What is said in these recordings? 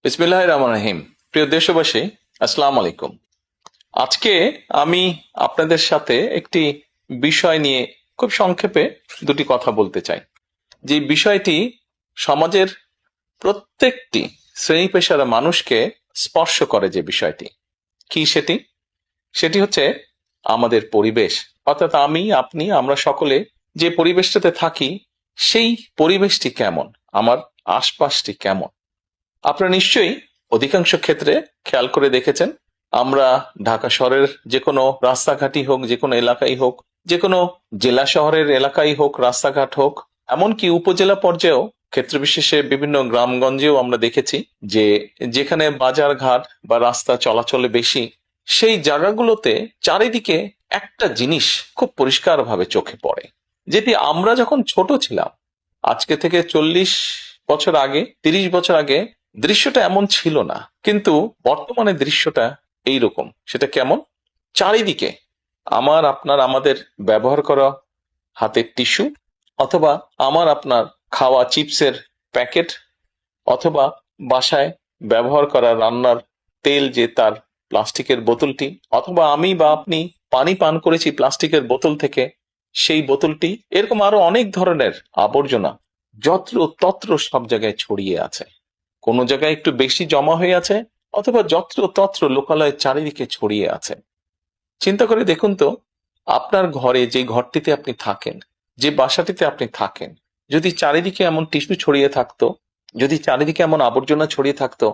বিসমিল্লাহির রহমানির রহিম। প্রিয় দেশবাসী, আসসালামু আলাইকুম। আজকে আমি আপনাদের সাথে একটি বিষয় নিয়ে খুব সংক্ষেপে দুটি কথা বলতে চাই। যে বিষয়টি সমাজের প্রত্যেকটি শ্রেণী পেশার মানুষকে স্পর্শ করে। যে বিষয়টি কি সেটি সেটি হচ্ছে আমাদের পরিবেশ। অর্থাৎ আমি, আপনি, আমরা সকলে যে পরিবেশটাতে থাকি সেই পরিবেশটি কেমন, আমার আশপাশটি কেমন। আপনারা নিশ্চয়ই অধিকাংশ ক্ষেত্রে খেয়াল করে দেখেছেন, আমরা ঢাকা শহরের যে কোনো রাস্তাঘাটই হোক, যে কোনো এলাকাই হোক, যে কোনো জেলা শহরের এলাকাই হোক, রাস্তাঘাট হোক, এমনকি উপজেলা পর্যায়েও ক্ষেত্র বিশেষে বিভিন্ন গ্রামগঞ্জেও আমরা দেখেছি যে যেখানে বাজার ঘাট বা রাস্তা চলাচলে বেশি, সেই জায়গাগুলোতে চারিদিকে একটা জিনিস খুব পরিষ্কারভাবে চোখে পড়ে, যেটি আমরা যখন ছোট ছিলাম, আজকে থেকে 40 বছর আগে, 30 বছর আগে দৃশ্যটা এমন ছিল না, কিন্তু বর্তমানে দৃশ্যটা এইরকম। সেটা কেমন? চারিদিকে আমার আপনার, আমাদের ব্যবহার করা হাতের টিস্যু, অথবা আমার আপনার খাওয়া চিপসের প্যাকেট, অথবা বাসায় ব্যবহার করা রান্নার তেল যে তার প্লাস্টিকের বোতলটি, অথবা আমি বা আপনি পানি পান করেছি প্লাস্টিকের বোতল থেকে সেই বোতলটি, এরকম আরো অনেক ধরনের আবর্জনা যত্র তত্র সব জায়গায় ছড়িয়ে আছে। কোনো জায়গায় একটু বেশি জমা হয়ে আছে, অথবা যত্র তত্র লোকালয়ে চারিদিকে ছড়িয়ে আছে। চিন্তা করে দেখুন তো, আপনার ঘরে, যে ঘরটিতে আপনি থাকেন, যে বাসাটিতে আপনি থাকেন, যদি চারিদিকে এমন টিস্যু ছড়িয়ে থাকতো, যদি চারিদিকে এমন আবর্জনা ছড়িয়ে থাকতো,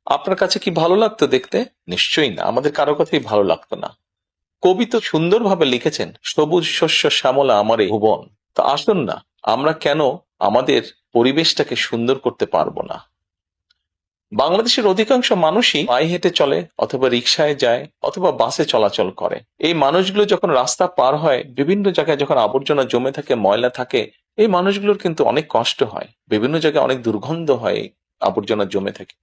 আপনার কাছে কি ভালো লাগতো দেখতে? নিশ্চয়ই না, আমাদের কারো কথাই ভালো লাগতো না। কবি তো সুন্দরভাবে লিখেছেন, সবুজ শস্য শ্যামলা আমারে ভুবন। তো আসুন না, আমরা কেন আমাদের পরিবেশটাকে সুন্দর করতে পারবো না? বাংলাদেশের অধিকাংশ মানুষই পায়ে হেঁটে চলে, অথবা রিকশায় যায়, অথবা বাসে চলাচল করে। এই মানুষগুলো যখন রাস্তা পার হয়, বিভিন্ন জায়গায় যখন আবর্জনা জমে থাকে, ময়লা থাকে, এই মানুষগুলোর কিন্তু অনেক কষ্ট হয়, বিভিন্ন জায়গায় অনেক দুর্গন্ধ হয় আবর্জনা জমে থাকে।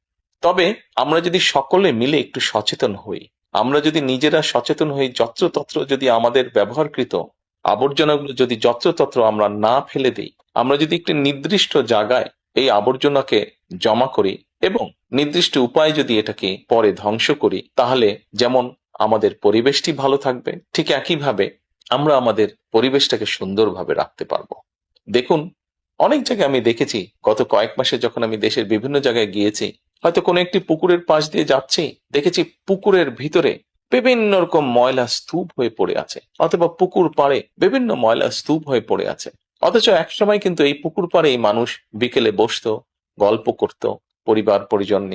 তবে আমরা যদি সকলে মিলে একটু সচেতন হই, আমরা যদি নিজেরা সচেতন হই, যত্রতত্র যদি আমাদের ব্যবহারকৃত আবর্জনাগুলো যদি যত্রতত্র আমরা না ফেলে দিই, আমরা যদি একটি নির্দিষ্ট জায়গায় এই আবর্জনাকে জমা করি এবং নির্দিষ্ট উপায়ে যদি এটাকে পরে ধ্বংস করি, তাহলে যেমন আমাদের পরিবেশটি ভালো থাকবে, ঠিক একইভাবে আমরা আমাদের পরিবেশটাকে সুন্দরভাবে রাখতে পারবো। দেখুন, অনেক জায়গায় আমি দেখেছি, গত কয়েক মাসে যখন আমি দেশের বিভিন্ন জায়গায় গিয়েছি, হয়তো কোনো একটি পুকুরের পাশ দিয়ে যাচ্ছি, দেখেছি পুকুরের ভিতরে বিভিন্ন রকম ময়লা স্তূপ হয়ে পড়ে আছে, অথবা পুকুর পাড়ে বিভিন্ন ময়লা স্তূপ হয়ে পড়ে আছে। অথচ একসময় কিন্তু এই পুকুর পাড়ে মানুষ বিকেলে বসতো, গল্প করত, পরিবার পরিজন নিয়ে